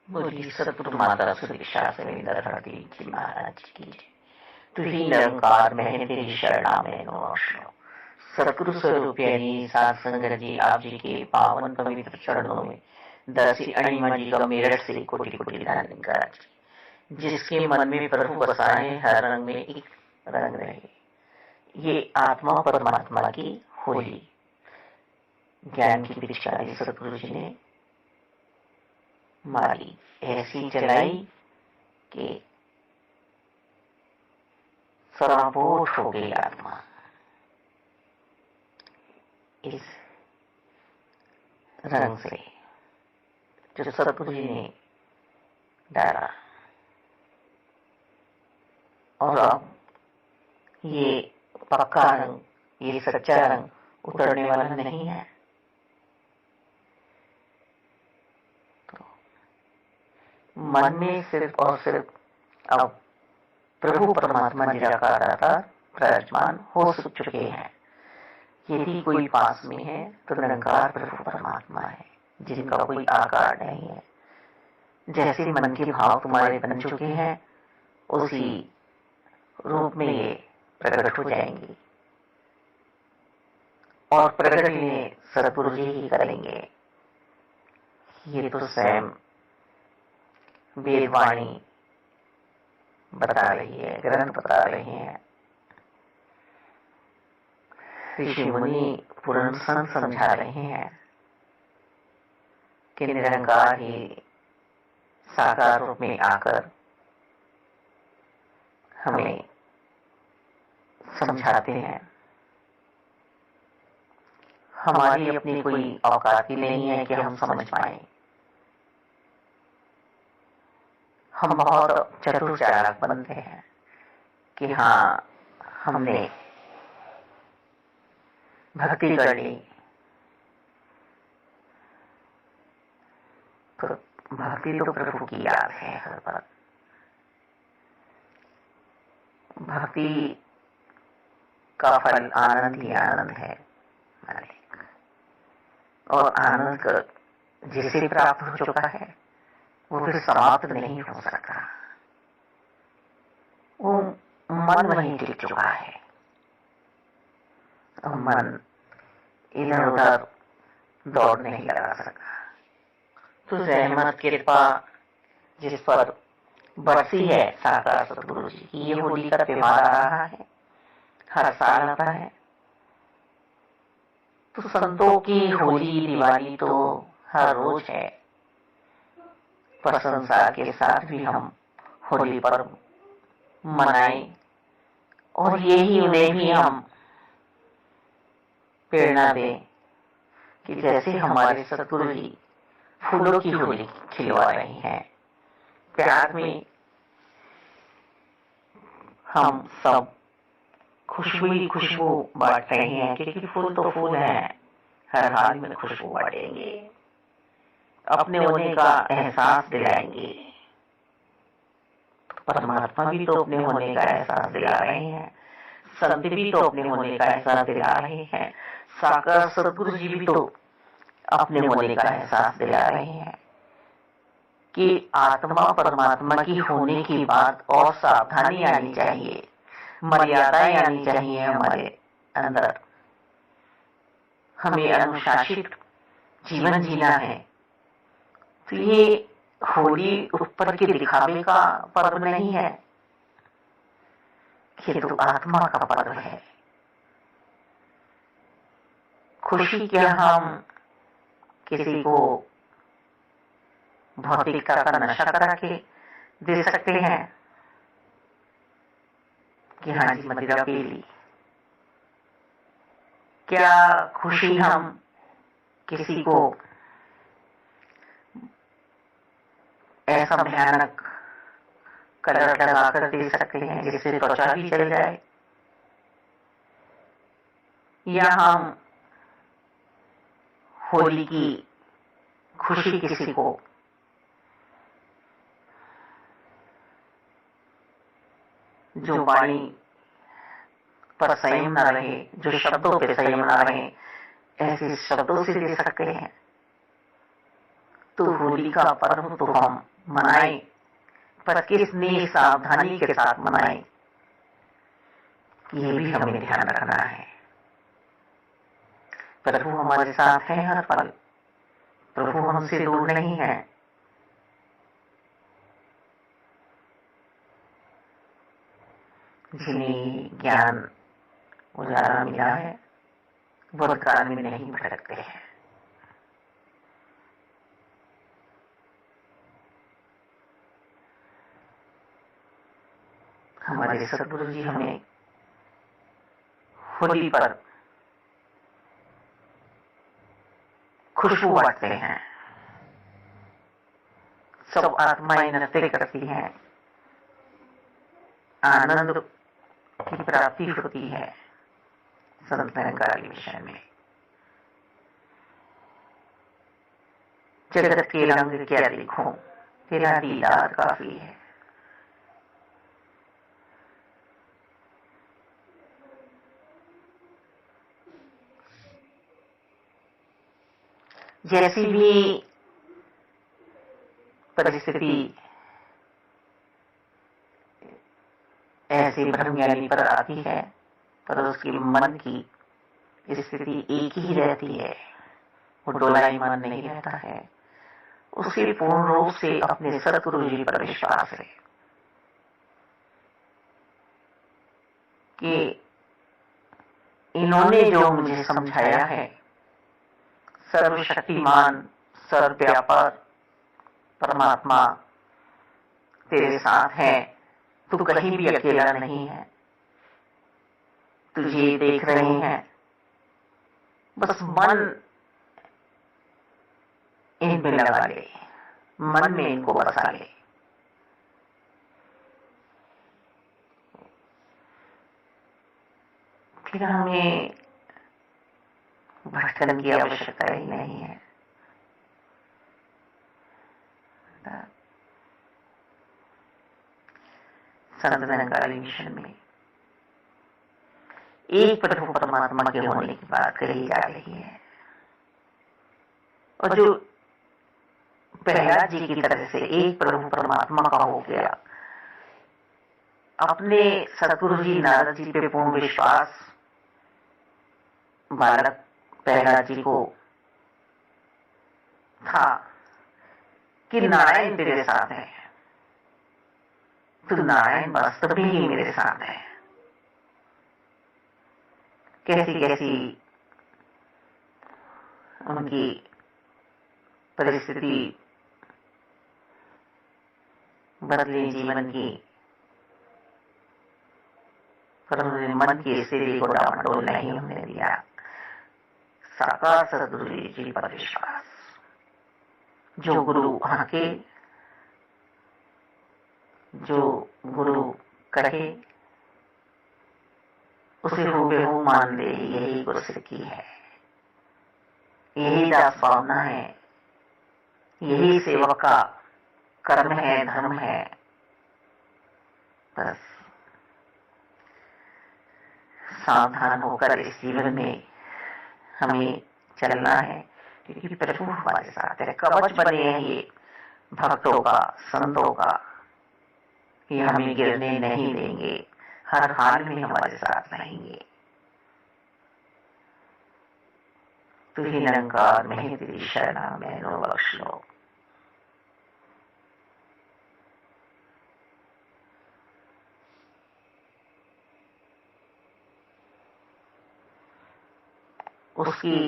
बोली सतगुरु माता सुदीक्षा सविंदर हरदी की महाराज की। तुझी निरंकार मैंने तेरी शरणा में नमो। सतगुरु स्वरूप यानी सात संगत जी आप जी के पावन पवित्र चरणों में दसी अणिमा जी का मेरठ से कोटि कोटि धन्यवाद। जिसके मन में प्रभु बसाए हर रंग में एक रंग रहे। ये आत्मा परमात्मा की होली ज्ञान की पिचकारी सतगुरु जी ने मारी, ऐसी चलाई कि सराबोर हो गई आत्मा। इस रंग से जो सतगुरु जी ने डाला, और अब ये पक्का रंग, ये सच्चा रंग उतरने वाला नहीं है। तो मन में सिर्फ और सिर्फ अब प्रभु परमात्मा निराकार विराजमान हो चुके हैं। यदि कोई पास में है तो निरंकार प्रभु परमात्मा है, जिनका कोई आकार नहीं है। जैसे मन के भाव तुम्हारे बन चुके हैं, उसी रूप में ये प्रकट हो जाएंगे, और प्रकट इन्हें सतगुरु जी ही करेंगे। ये तो स्वयं वेदवाणी बता रही है, ग्रंथ बता रहे हैं, ऋषि मुनि पुराण संत समझा रहे हैं कि निरंकार ही साकार रूप में आकर हमें समझाते हैं। हमारी अपनी कोई औकात ही नहीं है कि हम समझ पाए। हम बहुत चतुर चालाक बनते हैं कि हाँ हमने भक्ति कर ली, तो भक्ति तो प्रभु की याद है हर बार। भक्ति का फल आनंद ही आनंद है मालिक, और आनंद का जिसे प्राप्त हो चुका है वो फिर समाप्त नहीं हो सकता। वो मन वहीं टिक चुका है, और मन इधर उधर दौड़ नहीं लगा सकता। तो रहमत कृपा जिस पर बरसी है साकार सतगुरु जी की, ये होली का त्योहार आ रहा है, हर साल आता है। तो संतों की होली दिवाली तो हर रोज है, पर संसार के साथ भी हम होली पर्व मनाएं, और यही उन्हें भी हम प्रेरणा दें कि जैसे हमारे सतगुरु जी फूलों की होली खिलवा रही हैं, प्यार में हम सब खुशबू ही खुशबू बांट रहे हैं, क्योंकि फूल तो फूल हैं, हर हाल में खुशबू बांटेंगे, अपने होने का एहसास दिलाएंगे। परमात्मा भी तो अपने होने का एहसास दिला रहे हैं, संत भी तो अपने होने का एहसास दिला रहे हैं, साकार सतगुरु जी भी तो अपने होने का एहसास दिला रहे हैं कि आत्मा परमात्मा की होने की बात और सावधानी आनी चाहिए, मर्यादाएं आनी चाहिए हमारे अंदर। हमें अनुशासित जीवन जीना है। तो ये होली ऊपर के दिखावे का पर्व नहीं है, ये तो आत्मा का पर्व है। खुशी क्या हम किसी को भौतिकता का नशा करा के दे सकते हैं कि हाँ जी मदिरा पी ली? क्या खुशी हम किसी को ऐसा भयानक कलर लगाकर दे सकते हैं जिससे त्वचा भी चल जाए? या हम होली की खुशी किसी को जो वाणी पर संयम न रहे, जो शब्दों पर संयम न रहे, ऐसे शब्दों से दे सकते हैं? तो होली का पर्व तो हम मनाएं, पर कितनी सावधानी के साथ मनाएं, ये भी हमें ध्यान रखना है। प्रभु हमारे साथ है हर पल, प्रभु हमसे दूर नहीं है। जिन्हें ज्ञान उजाला मिला है वो अंधकार में नहीं भटकते हैं। हमारे सतगुरु जी हमें होली पर खुशबू बांटते हैं, सब आत्माएं नृत्य करती हैं, आनंद की प्राप्ति होती है संत निरंकारी मिशन में। जगत के रंग क्या देखो, तेरा दीदार काफी है। जैसी भी परिस्थिति ऐसे ब्रह्मज्ञानी पर आती है, पर उसके मन की स्थिति एक ही रहती है, वो डोलायमान नहीं रहता है। उसे पूर्ण रूप से अपने सतगुरु जी पर विश्वास है कि इन्होंने जो मुझे समझाया है, सर्वशक्तिमान सर्वव्यापक परमात्मा तेरे साथ है, तू कहीं भी अकेला नहीं है, तुझे देख रहे हैं। बस मन इन पे लगा ले, मन में इनको बसा ले। फिर हमें भटकने की आवश्यकता ही नहीं है। संत निरंकारी मिशन में एक प्रभु परमात्मा के होने की बात कही जा रही है, और जो प्रहलाद जी की तरह से एक प्रभु परमात्मा का हो गया, अपने सतगुरु जी नारद जी पे पूर्ण विश्वास बालक प्रहलाद जी को था कि नारायण तेरे साथ है, तो नारायण वास्तव में ही मेरे साथ है। कैसी कैसी उनकी परिस्थिति बदली जीवन की, पर उन्होंने मन की स्थिति को डामाडोल नहीं होने दिया। साकार सतगुरु जी पर विश्वास, जो गुरु आके, जो गुरु कहे उसे हूबहू मान ले, यही गुरसिक्की है, यही दास भावना है, यही सेवक का कर्म है, धर्म है। बस सावधान होकर इस जीवन में हमें चलना है, क्योंकि प्रभु हमारे साथ है। कवच बने हैं ये भक्तों का, संतों का, कि हमें गिरने नहीं देंगे, हर हाल में हमारे साथ रहेंगे। तुझे निरंकार मैं तेरी शरणा मैनो बख्श लो। उसकी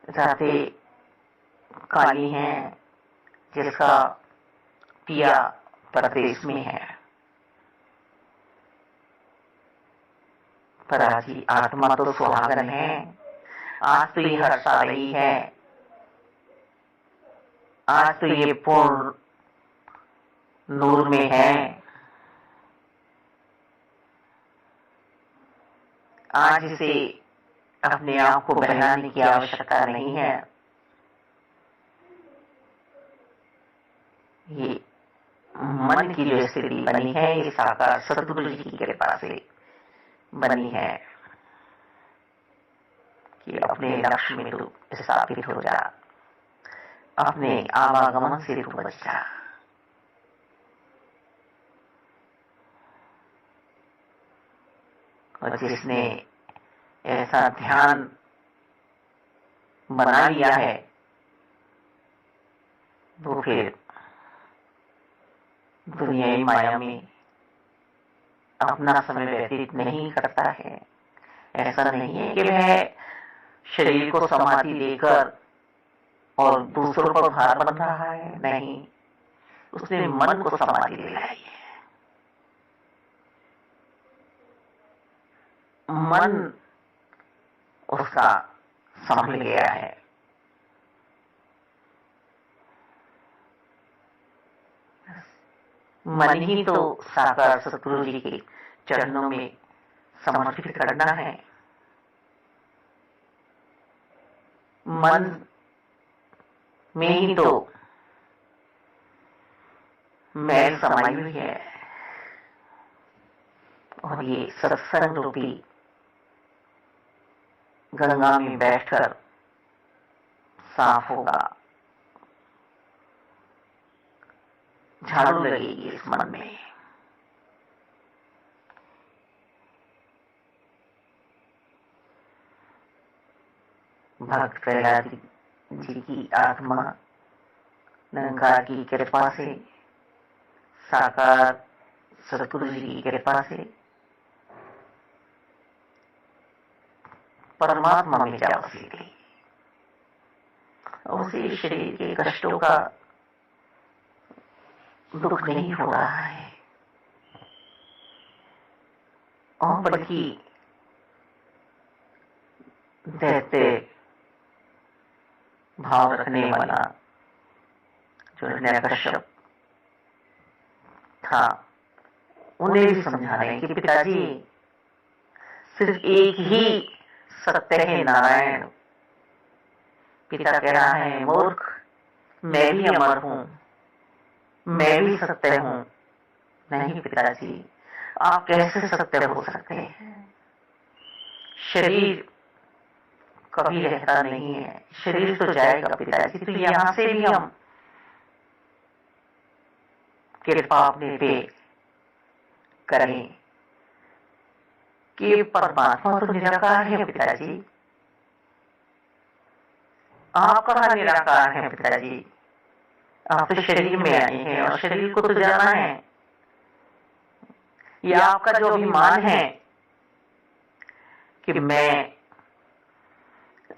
रातें काली हैं, जिसका पिया परदेश में है, पर आज ही आत्मा तो सुहागन है। आज तो ये हर्षा रही है, आज तो ये पूर्ण नूर में है। आज इसे अपने आप को बहलाने की आवश्यकता नहीं है। ये मन की जो स्थिति बनी है, ये साकार सतगुरु जी की कृपा से बनी है। कि अपने लक्ष्य में तू स्थापित हो जा, अपने आवागमन से तू बच जा। और जिसने ऐसा ध्यान बना लिया है वो फिर दुनियाई माया में अपना समय व्यतीत नहीं करता है। ऐसा नहीं है कि वह शरीर को समाधि देकर और दूसरों पर भार बन रहा है, नहीं, उसने मन को समाधि दिलाई है। मन उसका संभल गया है। मन ही तो साकार सतगुरु जी के चरणों में समर्पित करना है। मन में ही तो मैल समाई हुई है और ये सत्संग रूपी गंगा में बैठकर साफ होगा, झाड़ू लगेगी इस मन में। भक्त प्रहलाद जी की आत्मा निरंकार की कृपा से, साकार सतगुरु जी की कृपा से परमात्मा में जा बसी थी। उसे शरीर के कष्टों का दुख नहीं हो रहा है और बल्कि दैत्य भाव रखने वाला जो हिरण्यकश्यप था उन्हें भी समझा रहे हैं कि पिताजी सिर्फ एक ही सत्य है, नारायण। पिता कह रहा है, मूर्ख, मैं भी अमर हूं, मैं भी सत्य हूं। नहीं पिताजी, आप कैसे सत्य हो सकते हैं? शरीर कभी रहता नहीं है, शरीर तो जाएगा पिताजी। तो यहां से भी हम कृपा अपने पे करें कि परमात्मा तो निराकार है पिताजी। आप कहाँ निराकार है पिताजी? आप तो शरीर में आए हैं और शरीर को तो जाना है। यह आपका जो अभिमान है कि मैं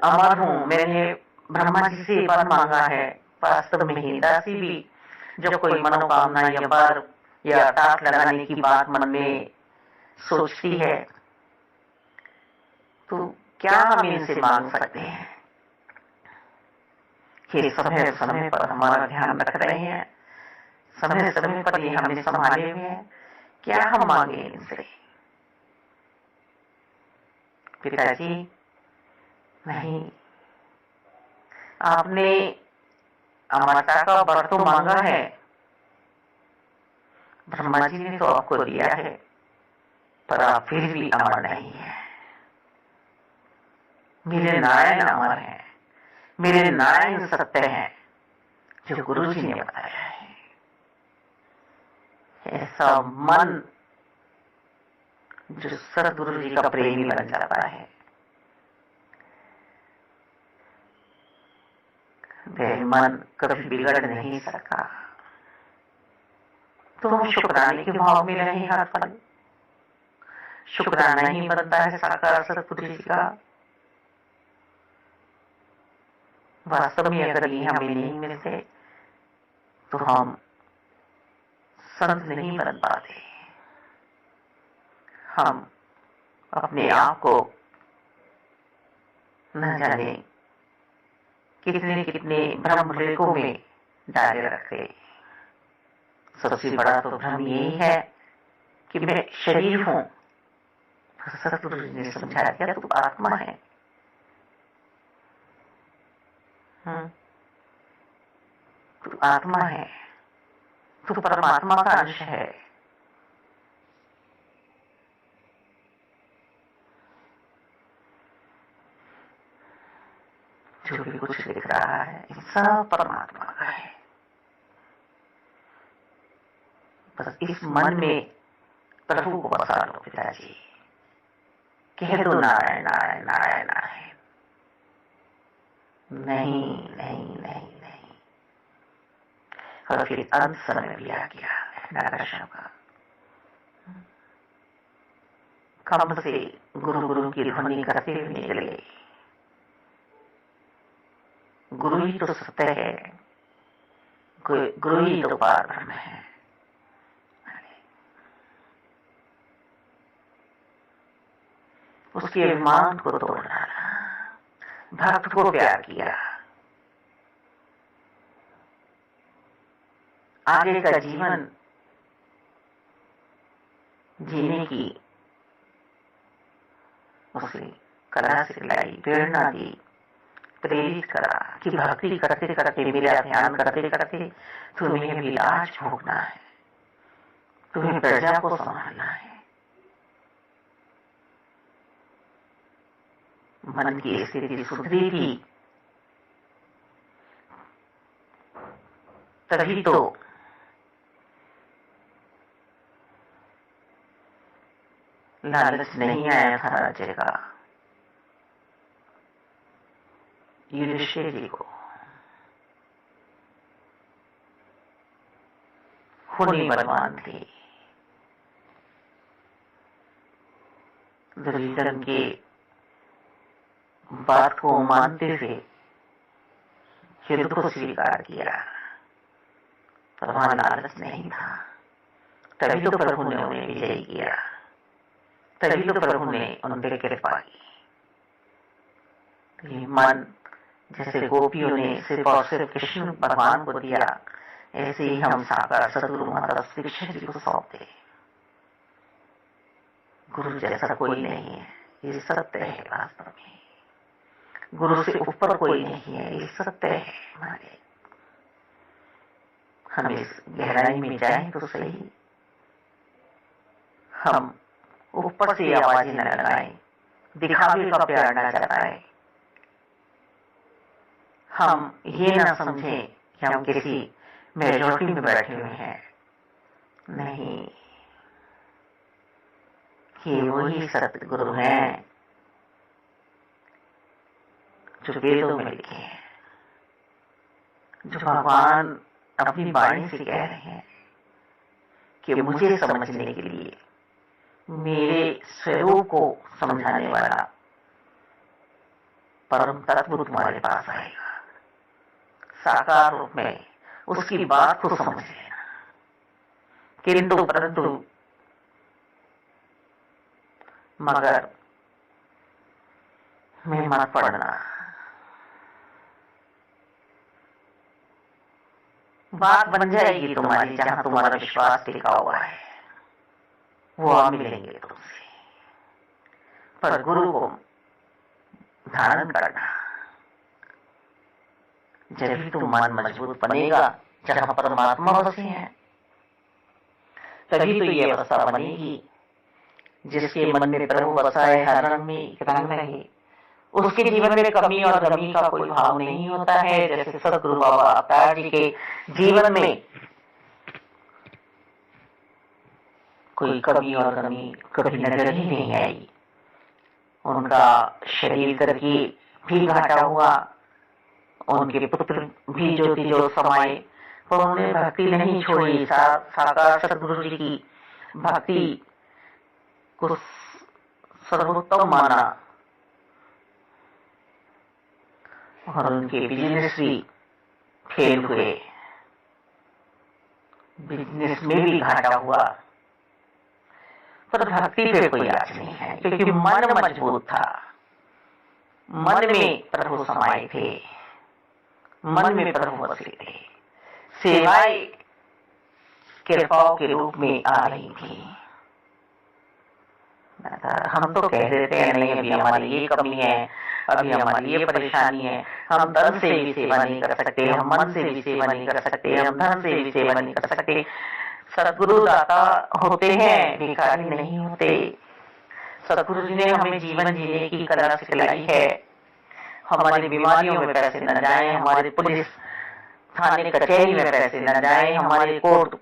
अमर हूं, मैंने ब्रह्मा जी से वर मांगा है। वास्तव में ही दासी भी जब कोई मनोकामना या वर या टाट लगाने की बात मन में सोचती है तो क्या हम इनसे मांग सकते हैं? ये समय समय पर हमारा ध्यान रख रहे हैं, समय समय पर ये हमें संभाले हुए हैं। क्या हम मांगे इनसे? पिताजी नहीं, आपने अमरता का वर तो मांगा है, ब्रह्मा जी ने तो आपको दिया है, पर आप फिर भी अमर नहीं है। मेरे नारायण अमर है, मेरे नारायण सत्य है, जो गुरु जी ने बताया है। ऐसा मन जो सतगुरु जी का प्रेमी बन जाता है, वह मन कभी बिगड़ नहीं सकता। तो हम शुक्राने के भाव में रहे हर पल। शुक्राना ही बनता है साकार सतगुरु जी का। वास्तव में अगर ये हमें नहीं मिलते तो हम संत नहीं बन पाते। हम अपने आप को न जाने कितने कितने भ्रम लेकों में डाले रखते। सबसे बड़ा तो भ्रम यही है कि मैं शरीर हूं। सतगुरु जी ने समझा दिया, तू आत्मा है। तू आत्मा है, तू परमात्मा का अंश है। जो भी कुछ दिख रहा है ये सब परमात्मा का है। बस इस मन में प्रभु को बसा लो पिताजी, कह दो नारायण नारायण नारायण नारायण। नहीं नहीं नहीं नहीं। और फिर अंत समय भी आ गया नारायण का। कब से गुरु गुरु की ध्वनि करते हुए निकले। गुरु ही तो सत्य है, गुरु ही तो पार ब्रह्म है। उसके अभिमान को तोड़ डाला, भक्त को प्यार किया, आगे का जीवन जीने की उसे कला सिखलाई, प्रेरणा दी, प्रेरित करा कि भक्ति करते करते, मेरा ध्यान करते करते तुम्हें भी लाज भोगना है, तुम्हें प्रजा को संभालना है। मन की स्थिति सुधरी थी तभी तो लालच नहीं आया था राज्य का युधिष्ठिर जी को। होने बलवान थे, दुर्योधन के बात को मानते हुए युद्ध को स्वीकार किया, पर वहां लालच नहीं था। तभी तो प्रभु ने उन्हें विजयी किया, तभी तो प्रभु ने उन पर कृपा की। मन जैसे गोपियों ने सिर्फ और सिर्फ कृष्ण भगवान को दिया, ऐसे ही हम साकार सदगुरु माता शिक्षक जी को सौंपते। गुरु जैसा कोई नहीं है, ये सत्य है। वास्तव में गुरु से ऊपर कोई नहीं है, ये सत्य है। हमारे हम इस गहराई में जाएं तो सही, हम ऊपर से आवाजें न लगाएं, दिखावे का प्यार न जताएं। हम ये ना समझें कि हम किसी मेजॉरिटी में बैठे हुए हैं। नहीं, ये वही सतगुरु हैं जो वेदों में लिखे हैं, जो भगवान अपनी वाणी से कह रहे हैं कि मुझे समझने के लिए, मेरे स्वरूप को समझाने वाला परम तत्व तुम्हारे पास आएगा साकार रूप में, उसकी बात को समझ लेना। किंतु परंतु मगर में मत पड़ना। बात बन जाएगी तुम्हारी, जहां तुम्हारा विश्वास टिका हुआ है, वो आ मिलेंगे तुमसे। पर गुरु को धारण करना, जब भी तुम मन मजबूत बनेगा, जहां परमात्मा बसे हैं, तभी तो ये अवस्था बनेगी। जिसके मन में प्रभु बसा है, हर रंग में रंग रहे, उसके जीवन में कमी और कमी का कोई भाव नहीं होता है। जैसे सदगुरु बाबा अवतार जी के जीवन में कोई कमी और कमी कभी नजर ही नहीं आई। उनका शरीर करके भी घाटा हुआ, उनके पुत्र भी ज्योति जो समाये, पर उन्होंने भक्ति नहीं छोड़ी। साकार सदगुरु जी की भक्ति को सर्वोत्तम माना और उनके बिजनेस भी फेल हुए, बिजनेस में भी घाटा हुआ, पर भक्ति पे कोई आँच नहीं है, क्योंकि मन मजबूत था। मन में प्रभु समाये थे, मन में प्रभु बसे थे, सेवाएं कृपाओं के रूप में आ रही थी। हम तो कह देते हैं नहीं, अभी हमारी ये कमी है, अभी हमारी ये परेशानी है, हम तन से भी सेवा नहीं कर सकते, हम मन से भी सेवा नहीं कर सकते, हम धन से भी सेवा नहीं कर सकते। सदगुरु दाता होते हैं, भिखारी नहीं होते। सदगुरु जी ने हमें जीवन जीने की कला सिखलाई है, हमारी बीमारियों में पैसे न जाए, हमारे पुलिस थाने कचहरी में पैसे न जाए, हमारे कोर्ट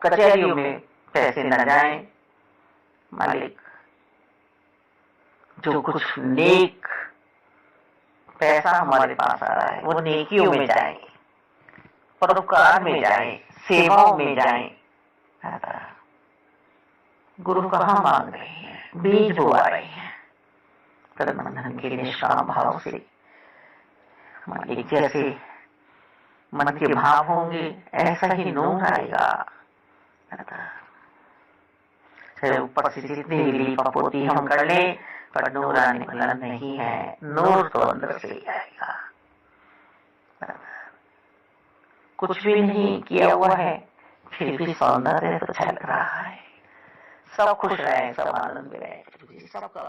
कचहरियों में पैसे न जाए। मालिक, जो कुछ नेक पैसा हमारे पास आ रहा है वो नेकियों में जाए, परोपकार में जाए, सेवाओं में जाए। गुरु कहाँ मांग रहे हैं, बीज बुआ रहे हैं तन के निष्काम भाव से। मालिक, जैसे मन के भाव होंगे ऐसा ही नूर आएगा। चाहे ऊपर से जितनी भी लीपा पोती हम कर ले, पर नूर आने वाला नहीं है। नूर तो अंदर से ही आएगा। कुछ भी नहीं किया हुआ है, फिर भी सौंदर्य तो छलक रहा है। सब खुश रहे, सब आनंद में रहे, सबका